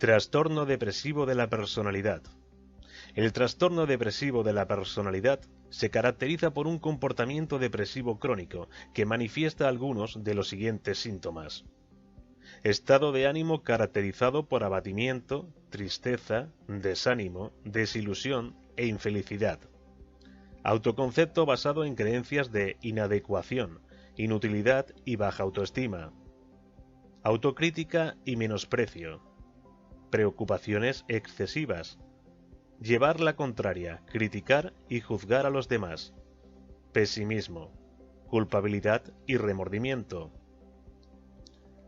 Trastorno depresivo de la personalidad. El trastorno depresivo de la personalidad se caracteriza por un comportamiento depresivo crónico que manifiesta algunos de los siguientes síntomas. Estado de ánimo caracterizado por abatimiento, tristeza, desánimo, desilusión e infelicidad. Autoconcepto basado en creencias de inadecuación, inutilidad y baja autoestima. Autocrítica y menosprecio. Preocupaciones excesivas. Llevar la contraria, criticar y juzgar a los demás. Pesimismo, culpabilidad y remordimiento.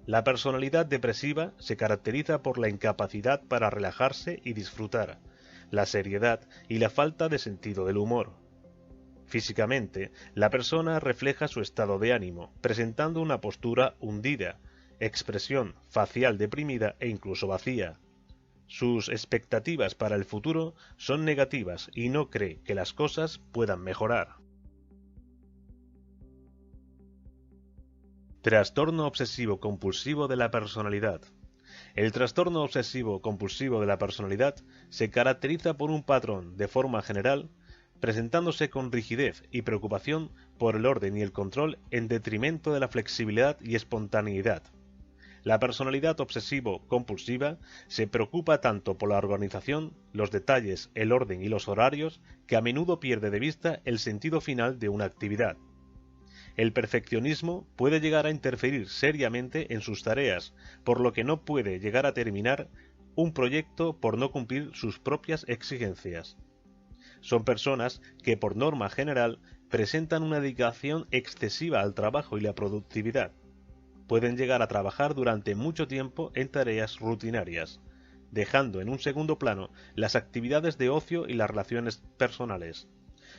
La personalidad depresiva se caracteriza por la incapacidad para relajarse y disfrutar, la seriedad y la falta de sentido del humor. Físicamente, la persona refleja su estado de ánimo, presentando una postura hundida, expresión facial deprimida e incluso vacía. Sus expectativas para el futuro son negativas y no cree que las cosas puedan mejorar. Trastorno obsesivo-compulsivo de la personalidad. El trastorno obsesivo-compulsivo de la personalidad se caracteriza por un patrón, de forma general, presentándose con rigidez y preocupación por el orden y el control en detrimento de la flexibilidad y espontaneidad. La personalidad obsesivo-compulsiva se preocupa tanto por la organización, los detalles, el orden y los horarios, que a menudo pierde de vista el sentido final de una actividad. El perfeccionismo puede llegar a interferir seriamente en sus tareas, por lo que no puede llegar a terminar un proyecto por no cumplir sus propias exigencias. Son personas que, por norma general, presentan una dedicación excesiva al trabajo y la productividad. Pueden llegar a trabajar durante mucho tiempo en tareas rutinarias, dejando en un segundo plano las actividades de ocio y las relaciones personales.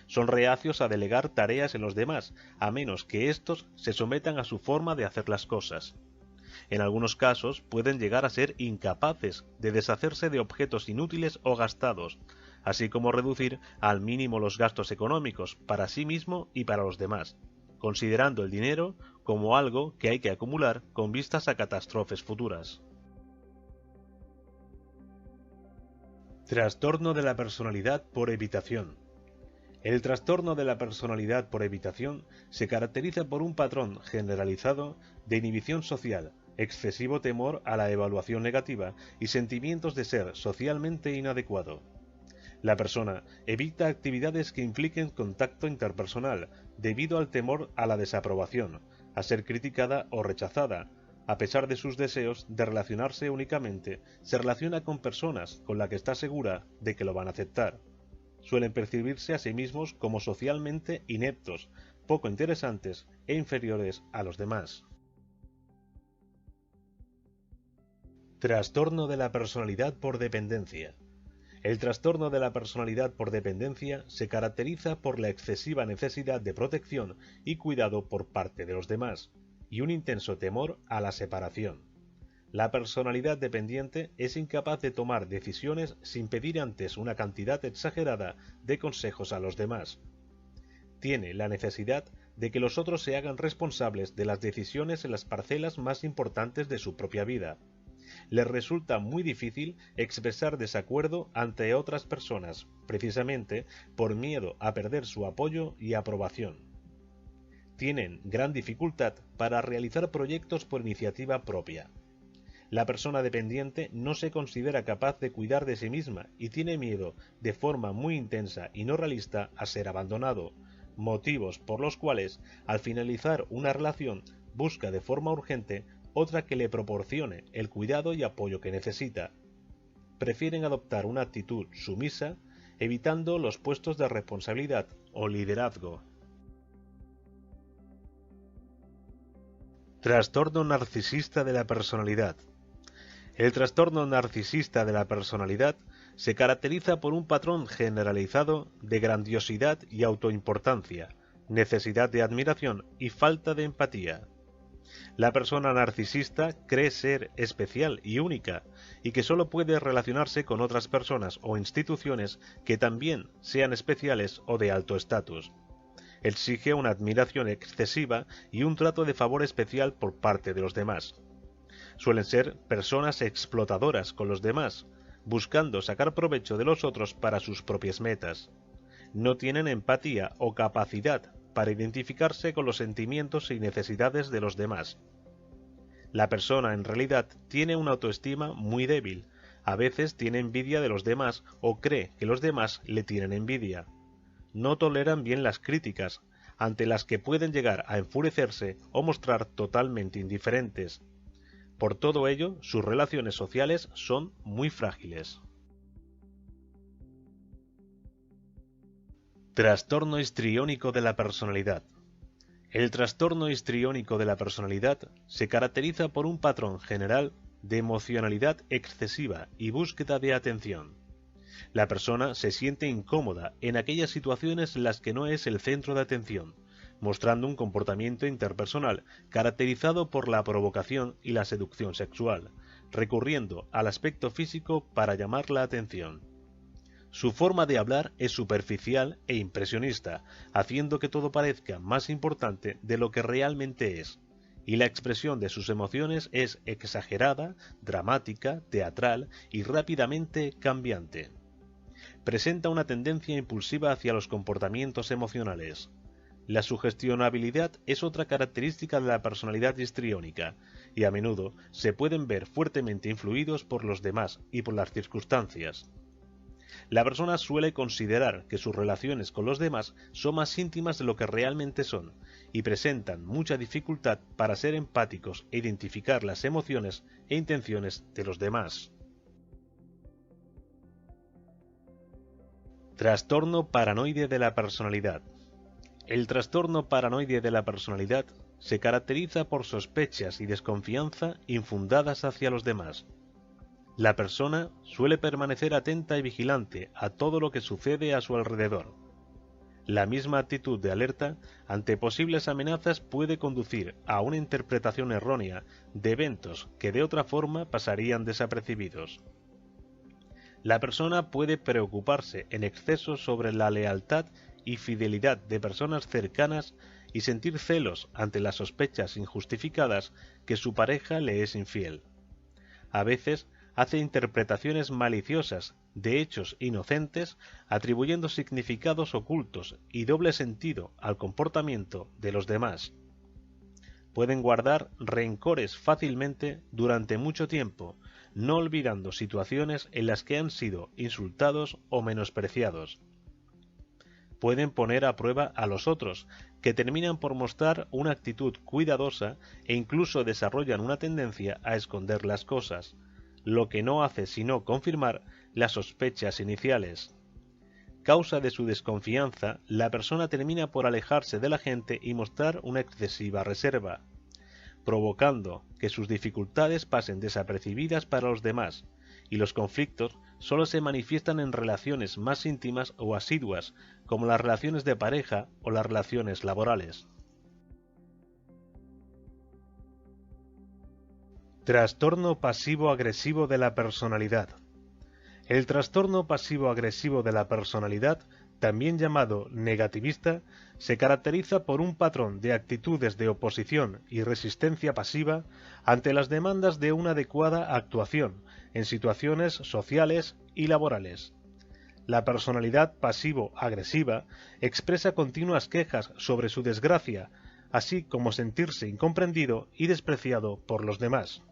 Son reacios a delegar tareas en los demás, a menos que éstos se sometan a su forma de hacer las cosas. En algunos casos pueden llegar a ser incapaces de deshacerse de objetos inútiles o gastados, así como reducir al mínimo los gastos económicos para sí mismo y para los demás, considerando el dinero como algo que hay que acumular con vistas a catástrofes futuras. Trastorno de la personalidad por evitación. El trastorno de la personalidad por evitación se caracteriza por un patrón generalizado de inhibición social, excesivo temor a la evaluación negativa y sentimientos de ser socialmente inadecuado. La persona evita actividades que impliquen contacto interpersonal debido al temor a la desaprobación, a ser criticada o rechazada. A pesar de sus deseos de relacionarse únicamente, se relaciona con personas con las que está segura de que lo van a aceptar. Suelen percibirse a sí mismos como socialmente ineptos, poco interesantes e inferiores a los demás. Trastorno de la personalidad por dependencia. El trastorno de la personalidad por dependencia se caracteriza por la excesiva necesidad de protección y cuidado por parte de los demás, y un intenso temor a la separación. La personalidad dependiente es incapaz de tomar decisiones sin pedir antes una cantidad exagerada de consejos a los demás. Tiene la necesidad de que los otros se hagan responsables de las decisiones en las parcelas más importantes de su propia vida. Les resulta muy difícil expresar desacuerdo ante otras personas, precisamente por miedo a perder su apoyo y aprobación. Tienen gran dificultad para realizar proyectos por iniciativa propia. La persona dependiente no se considera capaz de cuidar de sí misma y tiene miedo, de forma muy intensa y no realista, a ser abandonado, motivos por los cuales, al finalizar una relación, busca de forma urgente otra que le proporcione el cuidado y apoyo que necesita. Prefieren adoptar una actitud sumisa, evitando los puestos de responsabilidad o liderazgo. Trastorno narcisista de la personalidad. El trastorno narcisista de la personalidad se caracteriza por un patrón generalizado de grandiosidad y autoimportancia, necesidad de admiración y falta de empatía. La persona narcisista cree ser especial y única, y que solo puede relacionarse con otras personas o instituciones que también sean especiales o de alto estatus. Exige una admiración excesiva y un trato de favor especial por parte de los demás. Suelen ser personas explotadoras con los demás, buscando sacar provecho de los otros para sus propias metas. No tienen empatía o capacidad para identificarse con los sentimientos y necesidades de los demás. La persona en realidad tiene una autoestima muy débil, a veces tiene envidia de los demás o cree que los demás le tienen envidia. No toleran bien las críticas, ante las que pueden llegar a enfurecerse o mostrar totalmente indiferentes. Por todo ello, sus relaciones sociales son muy frágiles. Trastorno histriónico de la personalidad. El trastorno histriónico de la personalidad se caracteriza por un patrón general de emocionalidad excesiva y búsqueda de atención. La persona se siente incómoda en aquellas situaciones en las que no es el centro de atención, mostrando un comportamiento interpersonal caracterizado por la provocación y la seducción sexual, recurriendo al aspecto físico para llamar la atención. Su forma de hablar es superficial e impresionista, haciendo que todo parezca más importante de lo que realmente es, y la expresión de sus emociones es exagerada, dramática, teatral y rápidamente cambiante. Presenta una tendencia impulsiva hacia los comportamientos emocionales. La sugestionabilidad es otra característica de la personalidad histriónica, y a menudo se pueden ver fuertemente influidos por los demás y por las circunstancias. La persona suele considerar que sus relaciones con los demás son más íntimas de lo que realmente son, y presentan mucha dificultad para ser empáticos e identificar las emociones e intenciones de los demás. Trastorno paranoide de la personalidad. El trastorno paranoide de la personalidad se caracteriza por sospechas y desconfianza infundadas hacia los demás. La persona suele permanecer atenta y vigilante a todo lo que sucede a su alrededor. La misma actitud de alerta ante posibles amenazas puede conducir a una interpretación errónea de eventos que de otra forma pasarían desapercibidos. La persona puede preocuparse en exceso sobre la lealtad y fidelidad de personas cercanas y sentir celos ante las sospechas injustificadas que su pareja le es infiel. A veces hace interpretaciones maliciosas de hechos inocentes, atribuyendo significados ocultos y doble sentido al comportamiento de los demás. Pueden guardar rencores fácilmente durante mucho tiempo, no olvidando situaciones en las que han sido insultados o menospreciados. Pueden poner a prueba a los otros, que terminan por mostrar una actitud cuidadosa e incluso desarrollan una tendencia a esconder las cosas, lo que no hace sino confirmar las sospechas iniciales. Causa de su desconfianza, la persona termina por alejarse de la gente y mostrar una excesiva reserva, provocando que sus dificultades pasen desapercibidas para los demás, y los conflictos solo se manifiestan en relaciones más íntimas o asiduas, como las relaciones de pareja o las relaciones laborales. Trastorno pasivo-agresivo de la personalidad. El trastorno pasivo-agresivo de la personalidad, también llamado negativista, se caracteriza por un patrón de actitudes de oposición y resistencia pasiva ante las demandas de una adecuada actuación en situaciones sociales y laborales. La personalidad pasivo-agresiva expresa continuas quejas sobre su desgracia, así como sentirse incomprendido y despreciado por los demás.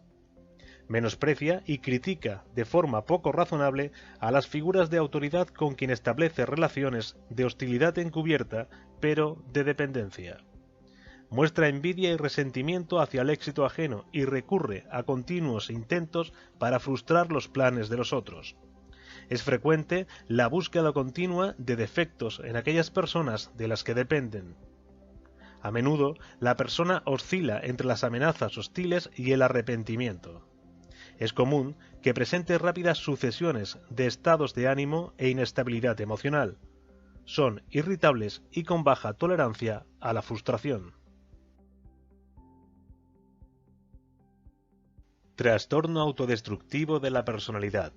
Menosprecia y critica de forma poco razonable a las figuras de autoridad con quien establece relaciones de hostilidad encubierta, pero de dependencia. Muestra envidia y resentimiento hacia el éxito ajeno y recurre a continuos intentos para frustrar los planes de los otros. Es frecuente la búsqueda continua de defectos en aquellas personas de las que dependen. A menudo, la persona oscila entre las amenazas hostiles y el arrepentimiento. Es común que presente rápidas sucesiones de estados de ánimo e inestabilidad emocional. Son irritables y con baja tolerancia a la frustración. Trastorno autodestructivo de la personalidad.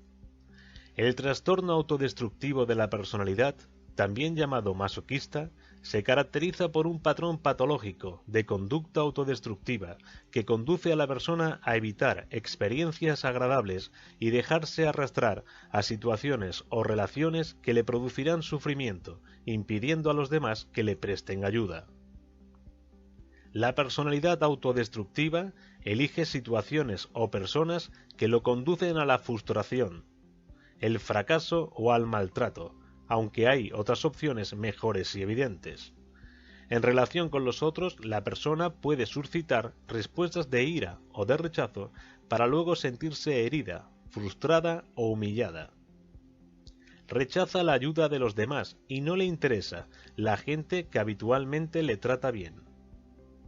El trastorno autodestructivo de la personalidad, también llamado masoquista, se caracteriza por un patrón patológico de conducta autodestructiva que conduce a la persona a evitar experiencias agradables y dejarse arrastrar a situaciones o relaciones que le producirán sufrimiento, impidiendo a los demás que le presten ayuda. La personalidad autodestructiva elige situaciones o personas que lo conducen a la frustración, el fracaso o al maltrato, aunque hay otras opciones mejores y evidentes. En relación con los otros, la persona puede suscitar respuestas de ira o de rechazo para luego sentirse herida, frustrada o humillada. Rechaza la ayuda de los demás y no le interesa la gente que habitualmente le trata bien.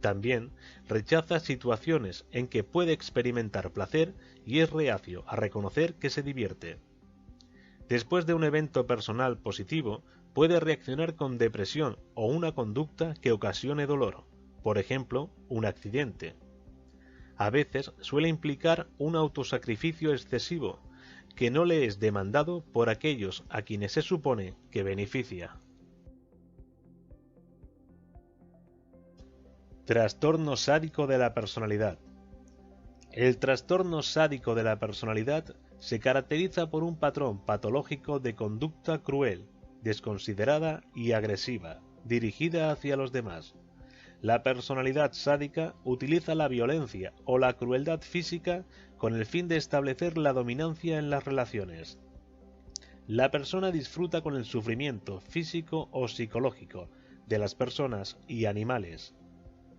También rechaza situaciones en que puede experimentar placer y es reacio a reconocer que se divierte. Después de un evento personal positivo, puede reaccionar con depresión o una conducta que ocasione dolor, por ejemplo, un accidente. A veces suele implicar un autosacrificio excesivo, que no le es demandado por aquellos a quienes se supone que beneficia. Trastorno sádico de la personalidad. El trastorno sádico de la personalidad se caracteriza por un patrón patológico de conducta cruel, desconsiderada y agresiva, dirigida hacia los demás. La personalidad sádica utiliza la violencia o la crueldad física con el fin de establecer la dominancia en las relaciones. La persona disfruta con el sufrimiento físico o psicológico de las personas y animales.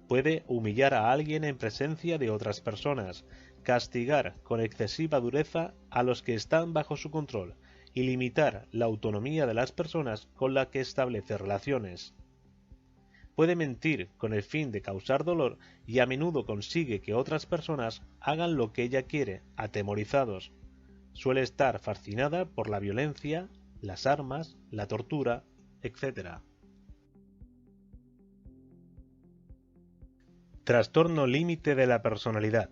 Puede humillar a alguien en presencia de otras personas, castigar con excesiva dureza a los que están bajo su control y limitar la autonomía de las personas con las que establece relaciones. Puede mentir con el fin de causar dolor y a menudo consigue que otras personas hagan lo que ella quiere, atemorizados. Suele estar fascinada por la violencia, las armas, la tortura, etc. Trastorno límite de la personalidad.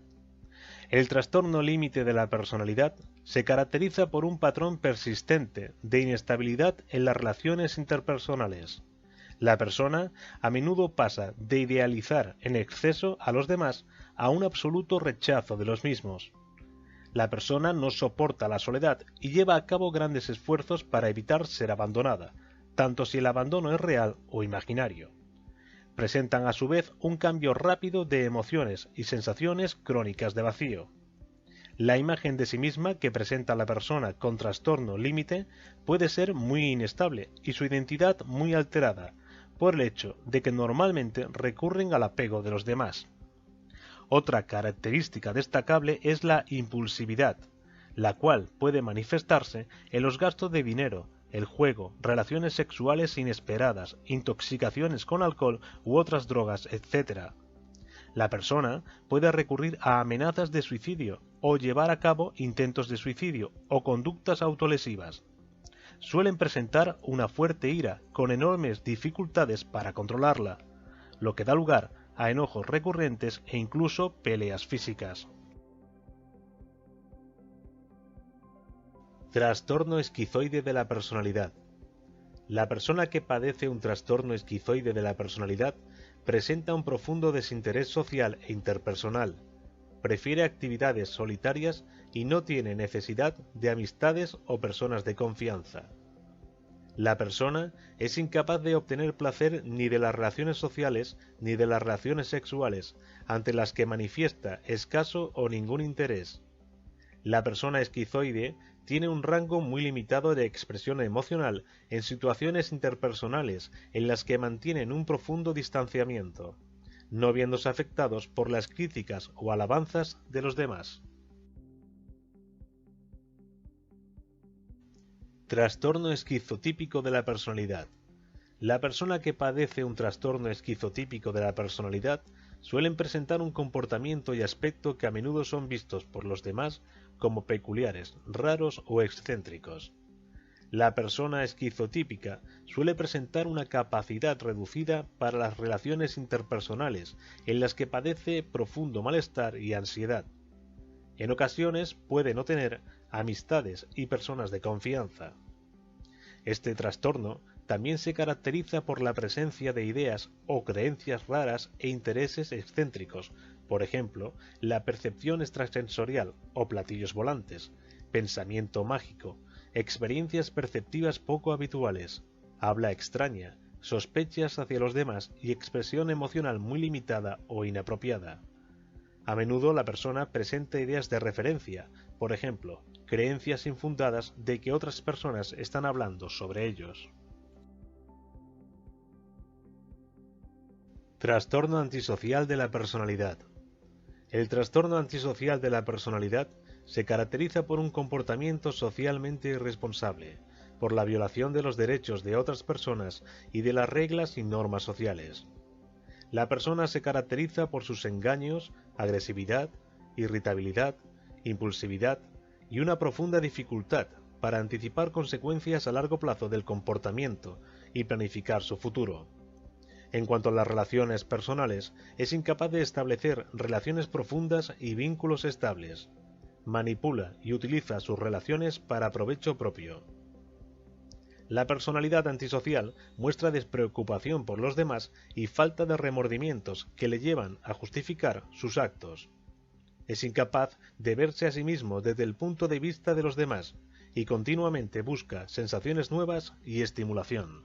El trastorno límite de la personalidad se caracteriza por un patrón persistente de inestabilidad en las relaciones interpersonales. La persona a menudo pasa de idealizar en exceso a los demás a un absoluto rechazo de los mismos. La persona no soporta la soledad y lleva a cabo grandes esfuerzos para evitar ser abandonada, tanto si el abandono es real o imaginario. Presentan a su vez un cambio rápido de emociones y sensaciones crónicas de vacío. La imagen de sí misma que presenta la persona con trastorno límite puede ser muy inestable y su identidad muy alterada, por el hecho de que normalmente recurren al apego de los demás. Otra característica destacable es la impulsividad, la cual puede manifestarse en los gastos de dinero, el juego, relaciones sexuales inesperadas, intoxicaciones con alcohol u otras drogas, etc. La persona puede recurrir a amenazas de suicidio o llevar a cabo intentos de suicidio o conductas autolesivas. Suelen presentar una fuerte ira con enormes dificultades para controlarla, lo que da lugar a enojos recurrentes e incluso peleas físicas. Trastorno esquizoide de la personalidad. La persona que padece un trastorno esquizoide de la personalidad presenta un profundo desinterés social e interpersonal, prefiere actividades solitarias y no tiene necesidad de amistades o personas de confianza. La persona es incapaz de obtener placer ni de las relaciones sociales ni de las relaciones sexuales, ante las que manifiesta escaso o ningún interés. La persona esquizoide tiene un rango muy limitado de expresión emocional en situaciones interpersonales en las que mantienen un profundo distanciamiento, no viéndose afectados por las críticas o alabanzas de los demás. Trastorno esquizotípico de la personalidad. La persona que padece un trastorno esquizotípico de la personalidad suelen presentar un comportamiento y aspecto que a menudo son vistos por los demás como peculiares, raros o excéntricos. La persona esquizotípica suele presentar una capacidad reducida para las relaciones interpersonales, en las que padece profundo malestar y ansiedad. En ocasiones puede no tener amistades y personas de confianza. Este trastorno También se caracteriza por la presencia de ideas o creencias raras e intereses excéntricos, por ejemplo, la percepción extrasensorial o platillos volantes, pensamiento mágico, experiencias perceptivas poco habituales, habla extraña, sospechas hacia los demás y expresión emocional muy limitada o inapropiada. A menudo la persona presenta ideas de referencia, por ejemplo, creencias infundadas de que otras personas están hablando sobre ellos. Trastorno antisocial de la personalidad. El trastorno antisocial de la personalidad se caracteriza por un comportamiento socialmente irresponsable, por la violación de los derechos de otras personas y de las reglas y normas sociales. La persona se caracteriza por sus engaños, agresividad, irritabilidad, impulsividad y una profunda dificultad para anticipar consecuencias a largo plazo del comportamiento y planificar su futuro. En cuanto a las relaciones personales, es incapaz de establecer relaciones profundas y vínculos estables. Manipula y utiliza sus relaciones para provecho propio. La personalidad antisocial muestra despreocupación por los demás y falta de remordimientos que le llevan a justificar sus actos. Es incapaz de verse a sí mismo desde el punto de vista de los demás y continuamente busca sensaciones nuevas y estimulación.